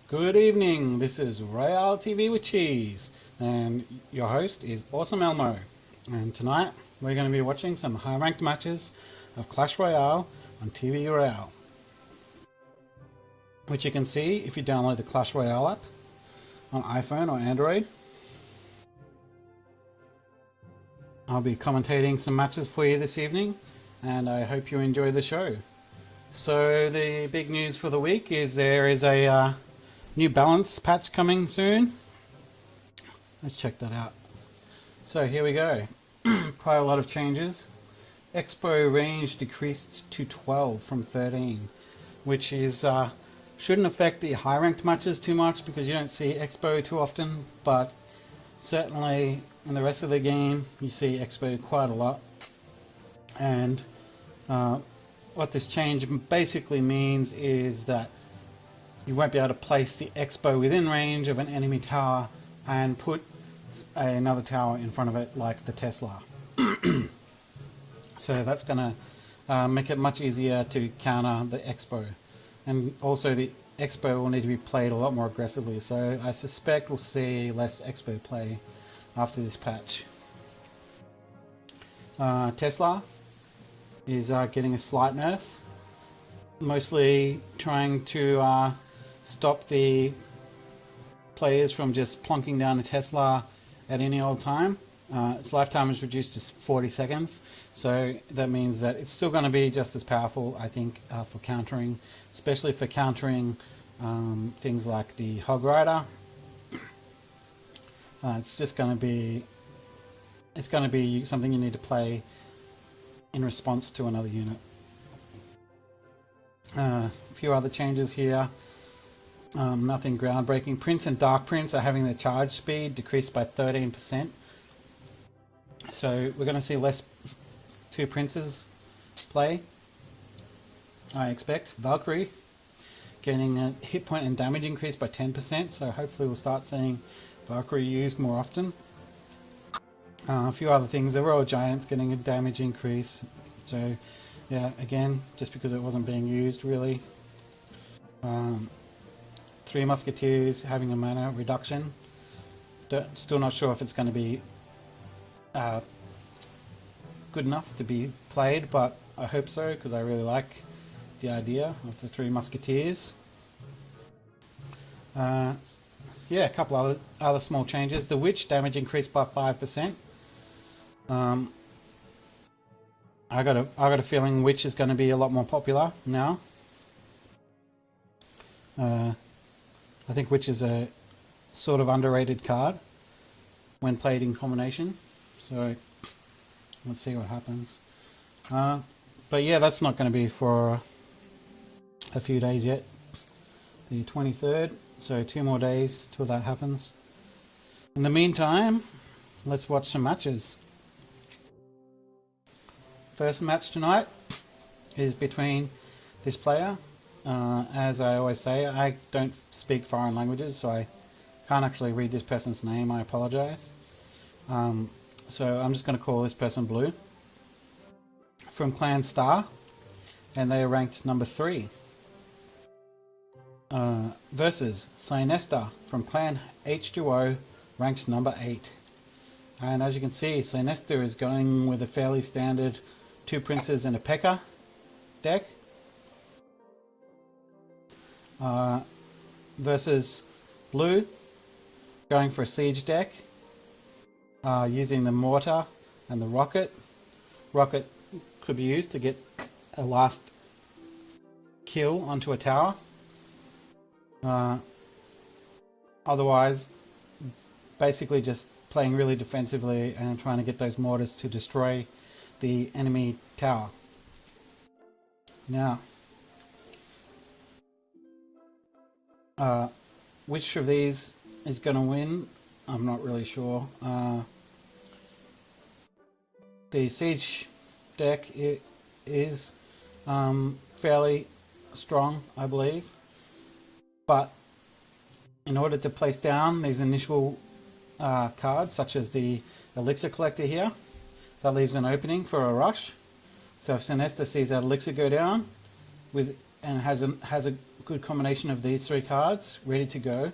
Good evening, this is Royale TV with Cheese, and your host is Awesome Elmo. And tonight we're going to be watching some high-ranked matches of Clash Royale on TV Royale, which you can see if you download the Clash Royale app on iPhone or Android. I'll be commentating some matches for you this evening, and I hope you enjoy the show. So the big news for the week is there is a new balance patch coming soon. Let's check that out. So here we go. Quite a lot of changes. Expo range decreased to 12 from 13, which is shouldn't affect the high ranked matches too much because you don't see Expo too often, but certainly in the rest of the game you see Expo quite a lot. And what this change basically means is that you won't be able to place the Expo within range of an enemy tower and put another tower in front of it like the Tesla. So that's going to make it much easier to counter the Expo. And also the Expo will need to be played a lot more aggressively, so I suspect we'll see less Expo play after this patch. Tesla is getting a slight nerf, mostly trying to stop the players from just plonking down a Tesla at any old time. Its lifetime is reduced to 40 seconds, so that means that it's still going to be just as powerful, I think, for countering, especially for countering things like the Hog Rider. It's just going to be, something you need to play in response to another unit. A few other changes here. Nothing groundbreaking. Prince and Dark Prince are having their charge speed decreased by 13%. So we're going to see less two princes play, I expect. Valkyrie getting a hit point and damage increase by 10%, so hopefully we'll start seeing Valkyrie used more often. A few other things. The Royal Giant's getting a damage increase, so yeah, again, just because it wasn't being used really. Three Musketeers having a mana reduction. Still not sure if it's going to be good enough to be played, but I hope so because I really like the idea of the Three Musketeers. Yeah, a couple other small changes. The Witch damage increased by 5%. I got a feeling Witch is going to be a lot more popular now. I think Witch is a sort of underrated card when played in combination. So let's see what happens. But yeah, that's not going to be for a few days yet. The 23rd, so 2 more days till that happens. In the meantime, let's watch some matches. First match tonight is between this player. As I always say, I don't speak foreign languages, so I can't actually read this person's name. I apologize. So I'm just going to call this person Blue, from Clan Star, and they are ranked number 3. Versus Cynesta from Clan H2O, ranked number 8. And as you can see, Cynesta is going with a fairly standard 2 princes and a P.E.K.K.A. deck. Versus Blue, going for a siege deck, using the mortar and the rocket. Rocket could be used to get a last kill onto a tower. Otherwise, basically just playing really defensively and trying to get those mortars to destroy the enemy tower. Now, which of these is going to win? I'm not really sure. The siege deck is fairly strong, I believe, but in order to place down these initial cards, such as the elixir collector here, that leaves an opening for a rush. So if Cynesta sees that elixir go down and has a good combination of these three cards ready to go,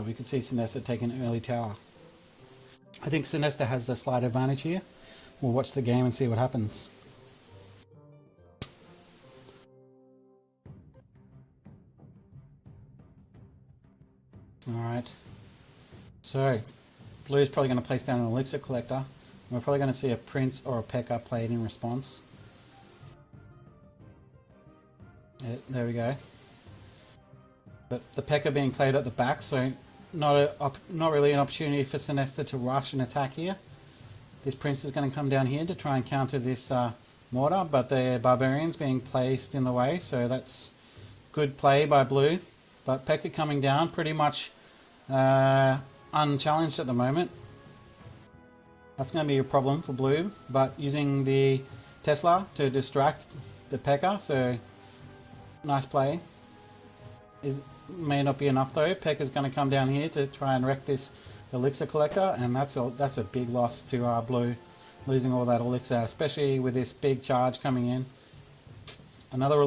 we could see Cynesta take an early tower. I think Cynesta has the slight advantage here. We'll watch the game and see what happens. Alright, so Blue's probably going to place down an Elixir Collector. We're probably going to see a Prince or a P.E.K.K.A played in response. Yeah, there we go. But the P.E.K.K.A being played at the back, so not really an opportunity for Cynesta to rush and attack here. This Prince is going to come down here to try and counter this mortar, but the Barbarian's being placed in the way, so that's good play by Blue. But P.E.K.K.A coming down pretty much unchallenged at the moment. That's going to be a problem for Blue, but using the Tesla to distract the P.E.K.K.A, so nice play. It may not be enough though. P.E.K.K.A is going to come down here to try and wreck this Elixir Collector, and that's a big loss to Blue, losing all that Elixir, especially with this big charge coming in. Another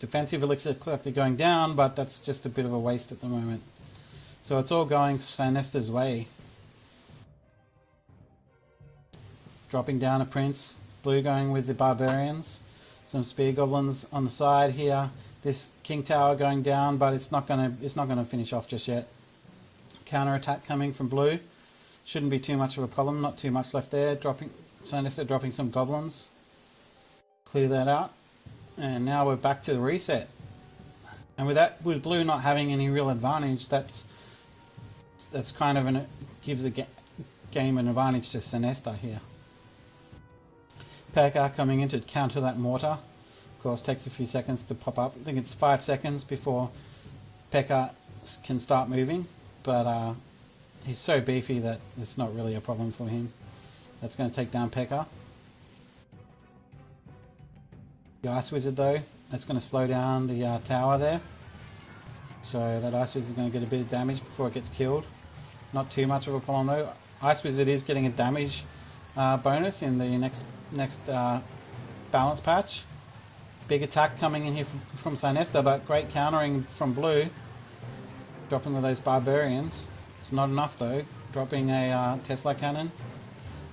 defensive Elixir Collector going down, but that's just a bit of a waste at the moment. So it's all going Cynesta's way. Dropping down a Prince. Blue going with the Barbarians. Some Spear Goblins on the side here. This King Tower going down, but it's not gonna finish off just yet. Counter attack coming from Blue. Shouldn't be too much of a problem. Not too much left there. Cynesta dropping some Goblins. Clear that out. And now we're back to the reset. And with Blue not having any real advantage, that's kind of gives the game an advantage to Cynesta here. P.E.K.K.A coming in to counter that mortar. Of course, takes a few seconds to pop up. I think it's 5 seconds before P.E.K.K.A can start moving, but he's so beefy that it's not really a problem for him. That's going to take down P.E.K.K.A. The Ice Wizard though, that's going to slow down the tower there. So that Ice Wizard is going to get a bit of damage before it gets killed. Not too much of a problem though. Ice Wizard is getting a damage bonus in the next balance patch. Big attack coming in here from Cynesta, but great countering from Blue. Dropping with those Barbarians. It's not enough though. Dropping a Tesla Cannon.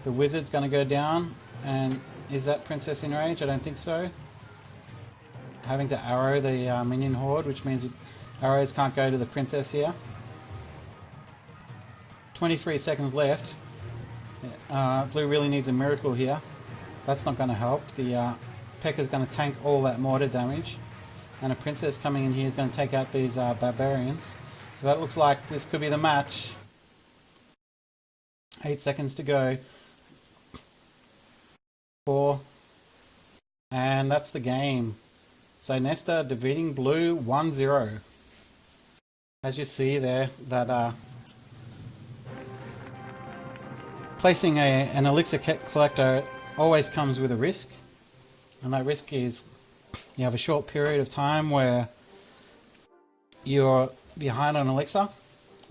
The Wizard's going to go down, and is that Princess in range? I don't think so. Having to arrow the minion horde, which means arrows can't go to the Princess here. 23 seconds left. Blue really needs a miracle here. That's not going to help. The P.E.K.K.A is going to tank all that mortar damage, and a Princess coming in here is going to take out these Barbarians. So that looks like this could be the match. 8 seconds to go. 4. And that's the game. Cynesta defeating Blue 1-0. As you see there, that placing an Elixir Collector always comes with a risk. And that risk is you have a short period of time where you're behind on Elixir,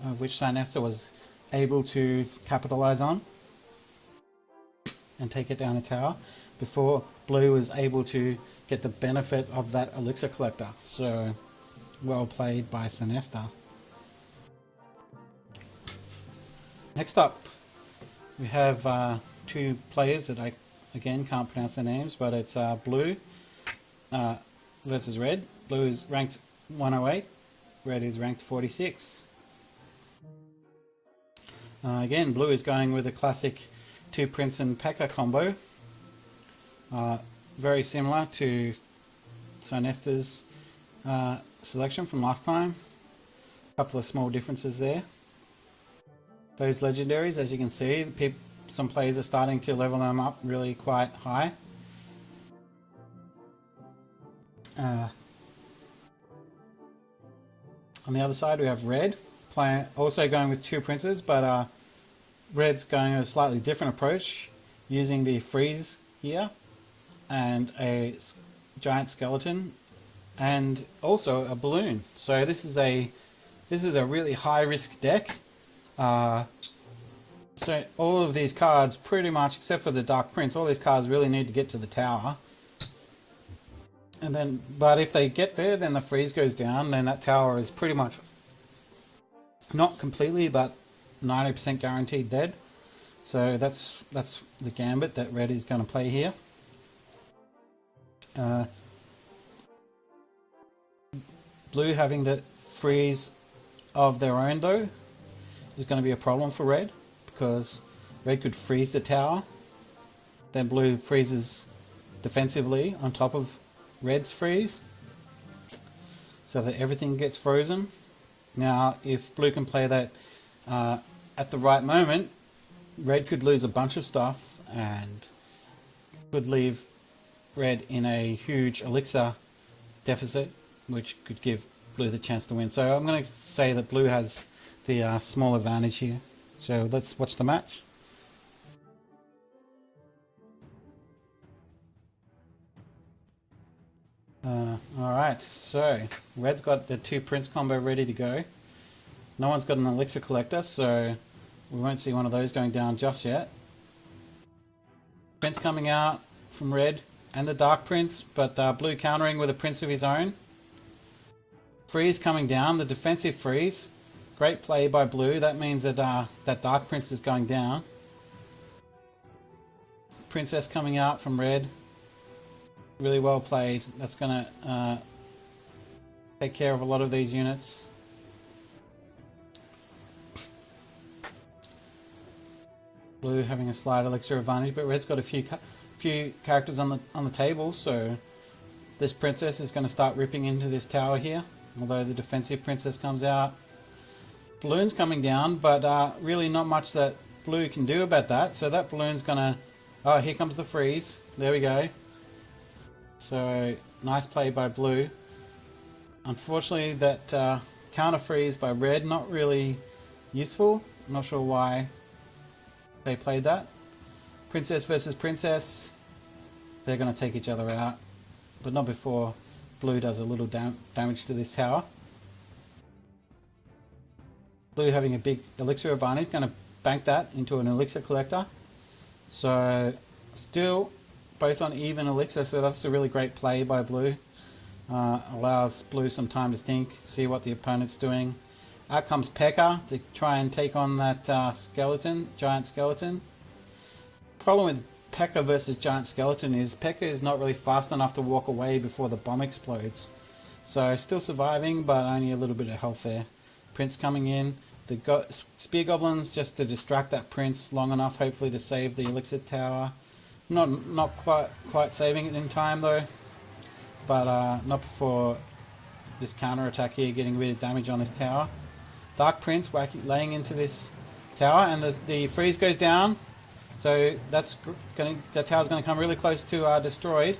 of which Cynesta was able to capitalize on and take it down a tower before Blue was able to get the benefit of that Elixir Collector. So well played by Cynesta. Next up we have two players that I again can't pronounce their names, but it's Blue versus Red. Blue is ranked 108, Red is ranked 46. Again, Blue is going with a classic 2 Prince and P.E.K.K.A combo. Very similar to Cynesta's selection from last time. A couple of small differences there. Those legendaries, as you can see, some players are starting to level them up really quite high. On the other side we have Red, also going with 2 Princes, but Red's going a slightly different approach, using the freeze here and a giant skeleton and also a balloon. So this is a really high risk deck. So all of these cards, pretty much except for the Dark Prince, all these cards really need to get to the tower. And then, but if they get there, then the freeze goes down. Then that tower is pretty much not completely, but 90% guaranteed dead. So that's the gambit that red is going to play here. Blue having the freeze of their own though is going to be a problem for red, because red could freeze the tower, then blue freezes defensively on top of red's freeze, so that everything gets frozen. Now if blue can play that at the right moment, red could lose a bunch of stuff and could leave red in a huge elixir deficit, which could give blue the chance to win. So I'm going to say that blue has the small advantage here. So let's watch the match. Alright, so red's got the 2 prince combo ready to go. No one's got an elixir collector, so we won't see one of those going down just yet. Prince coming out from red and the dark prince, but blue countering with a prince of his own. Freeze coming down, the defensive freeze. Great play by blue. That means that that dark prince is going down. Princess coming out from red. Really well played. That's going to take care of a lot of these units. Blue having a slight elixir advantage, but red's got a few characters on the table, so this princess is going to start ripping into this tower here. Although the defensive princess comes out. Balloon's coming down, but really not much that blue can do about that. So that balloon's gonna... Oh, here comes the freeze. There we go. So, nice play by blue. Unfortunately, that counter freeze by red, not really useful. I'm not sure why they played that. Princess versus princess. They're gonna take each other out. But not before blue does a little damage to this tower. Blue having a big elixir advantage, going to bank that into an elixir collector. So still both on even elixir, so that's a really great play by blue. Allows blue some time to think, see what the opponent's doing. Out comes P.E.K.K.A. to try and take on that skeleton, giant skeleton. Problem with P.E.K.K.A. versus giant skeleton is P.E.K.K.A. is not really fast enough to walk away before the bomb explodes. So still surviving, but only a little bit of health there. Prince coming in. The spear goblins just to distract that prince long enough, hopefully to save the elixir tower. Not quite saving it in time though, but not before this counter attack here, getting a bit of damage on this tower. Dark Prince laying into this tower, and the freeze goes down. So that tower's going to come really close to destroyed.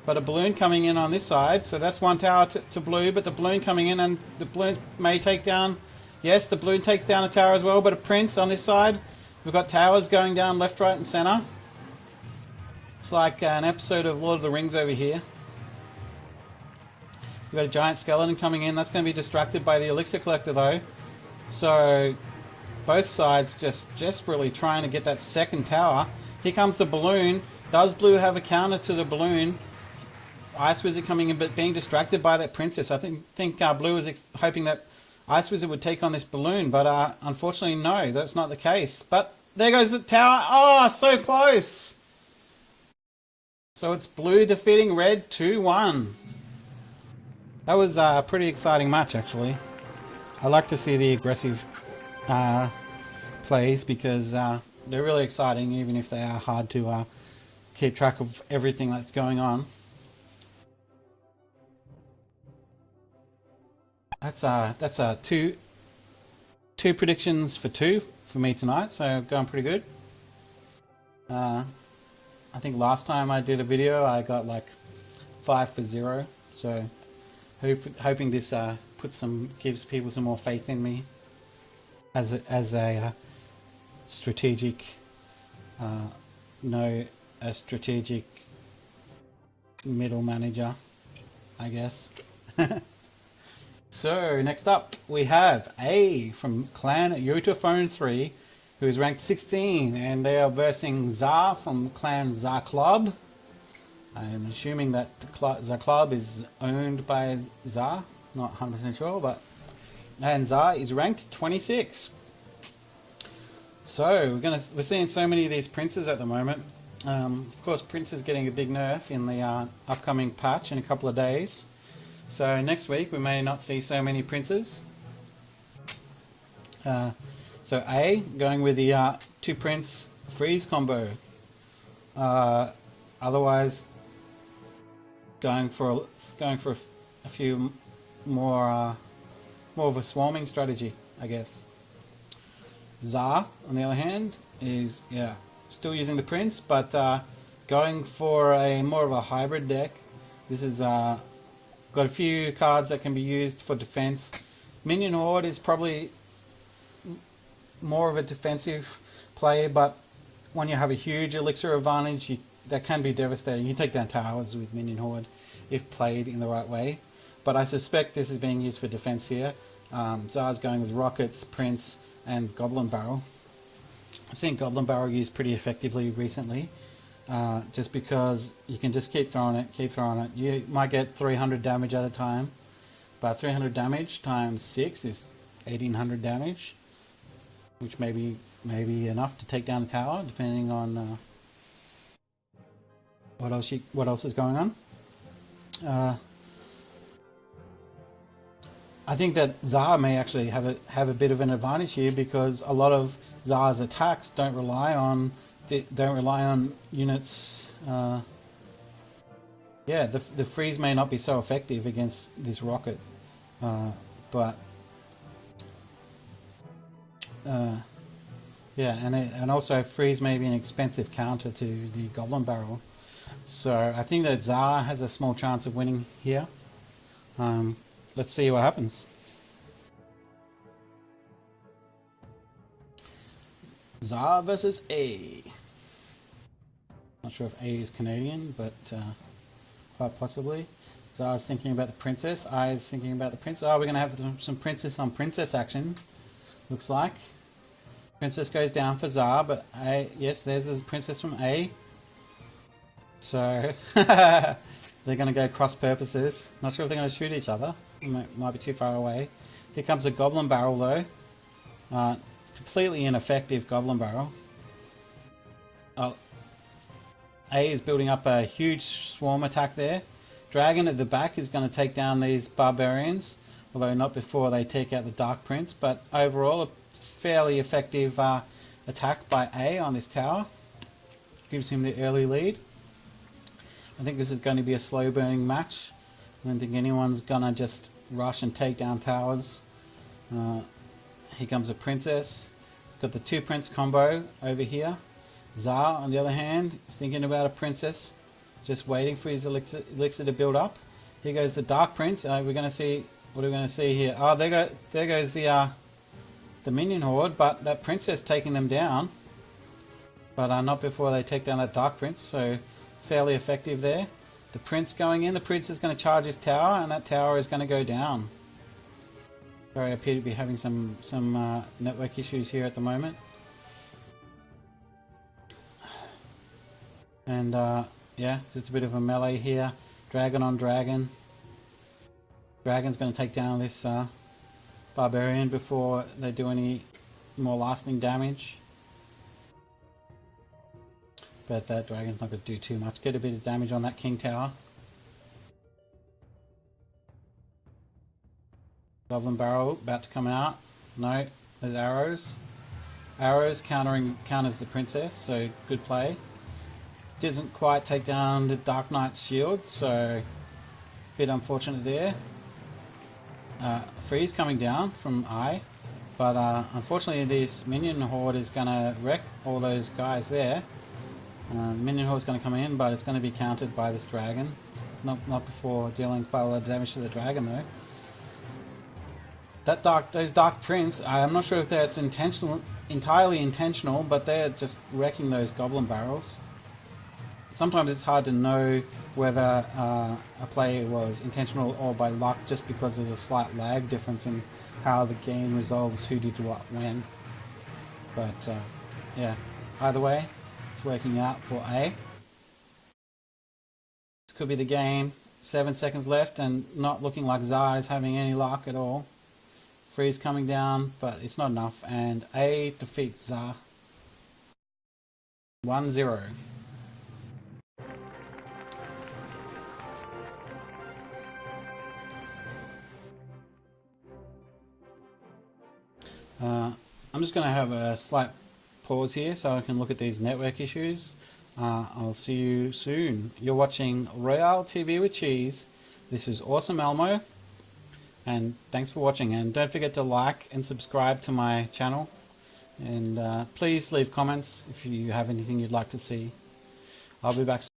But a balloon coming in on this side, so that's one tower to blue, but the balloon coming in, and the balloon may take down... Yes, the balloon takes down a tower as well, but a prince on this side. We've got towers going down left, right and centre. It's like an episode of Lord of the Rings over here. We've got a giant skeleton coming in. That's going to be distracted by the elixir collector though. So both sides just desperately trying to get that second tower. Here comes the balloon. Does blue have a counter to the balloon? Ice Wizard coming in, but being distracted by that princess. I think blue was hoping that Ice Wizard would take on this balloon, but unfortunately no, that's not the case. But there goes the tower. Oh, so close. So it's blue defeating red 2-1. That was a pretty exciting match actually. I like to see the aggressive plays because they're really exciting, even if they are hard to keep track of everything that's going on. That's two predictions for 2 for me tonight, so going pretty good. I think last time I did a video I got like 5 for 0, so hoping this gives people some more faith in me as a strategic strategic middle manager, I guess. So next up we have A from Clan Yotaphone 3, who is ranked 16, and they are versing Zar from Clan Zar Club. I'm assuming that the club is owned by Za, not 100% sure, but and Za is ranked 26. So we're seeing so many of these princes at the moment. Of course, Prince is getting a big nerf in the upcoming patch in a couple of days. So next week we may not see so many princes. So A, going with the 2 prince freeze combo. Otherwise, going for a few more of a swarming strategy, I guess. Za, on the other hand, is still using the prince, but going for a more of a hybrid deck. This is got a few cards that can be used for defense. Minion Horde is probably more of a defensive play, but when you have a huge elixir advantage, that can be devastating. You take down towers with Minion Horde if played in the right way. But I suspect this is being used for defense here. Za's going with Rockets, Prince, and Goblin Barrel. I've seen Goblin Barrel used pretty effectively recently, just because you can just keep throwing it. You might get 300 damage at a time, but 300 damage times 6 is 1800 damage, which may be enough to take down a tower, depending on what else is going on. I think that Za may actually have a bit of an advantage here, because a lot of Za's attacks don't rely on units. The freeze may not be so effective against this rocket, but and also freeze may be an expensive counter to the Goblin Barrel. So I think that Za has a small chance of winning here. Let's see what happens. Za versus A. Not sure if A is Canadian, but quite possibly. Za's thinking about the princess. I is thinking about the princess. Oh, we're going to have some princess on princess action. Looks like. Princess goes down for Za, but A, yes, there's a princess from A. So they're going to go cross purposes. Not sure if they're going to shoot each other. Might be too far away. Here comes a Goblin Barrel though. Completely ineffective Goblin Barrel. A is building up a huge swarm attack there. Dragon at the back is going to take down these barbarians, although not before they take out the Dark Prince. But overall, a fairly effective attack by A on this tower. Gives him the early lead. I think this is going to be a slow burning match. I don't think anyone's gonna just rush and take down towers. Here comes a princess. Got the 2 prince combo over here. Za, on the other hand, is thinking about a princess, just waiting for his elixir to build up. Here goes the Dark Prince. We're going to see what are we going to see here. Oh, there goes the Minion Horde, but that princess taking them down. But not before they take down that Dark Prince. So fairly effective there. The prince going in. The prince is going to charge his tower, and that tower is going to go down. Sorry, I appear to be having some network issues here at the moment. And just a bit of a melee here. Dragon on dragon. Dragon's going to take down this barbarian before they do any more lasting damage. But that dragon's not going to do too much. Get a bit of damage on that king tower. Goblin Barrel about to come out. No, there's arrows. Arrows counters the princess, so good play. Doesn't quite take down the Dark Knight's shield, so a bit unfortunate there. Freeze coming down from I, but unfortunately this Minion Horde is going to wreck all those guys there. Minion Horde is going to come in, but it's going to be countered by this dragon. Not before dealing quite a lot of damage to the dragon though. Those Dark Prince, I'm not sure if that's entirely intentional, but they're just wrecking those Goblin Barrels. Sometimes it's hard to know whether a play was intentional or by luck, just because there's a slight lag difference in how the game resolves who did what when. But either way, it's working out for A. could be the game. 7 seconds left and not looking like Zai is having any luck at all. Freeze coming down, but it's not enough, and A defeats Zai. 1-0. I'm just going to have a slight pause here so I can look at these network issues. I'll see you soon. You're watching Royale TV with Cheese. This is Awesome Elmo, and thanks for watching, and don't forget to like and subscribe to my channel, and please leave comments if you have anything you'd like to see. I'll be back soon.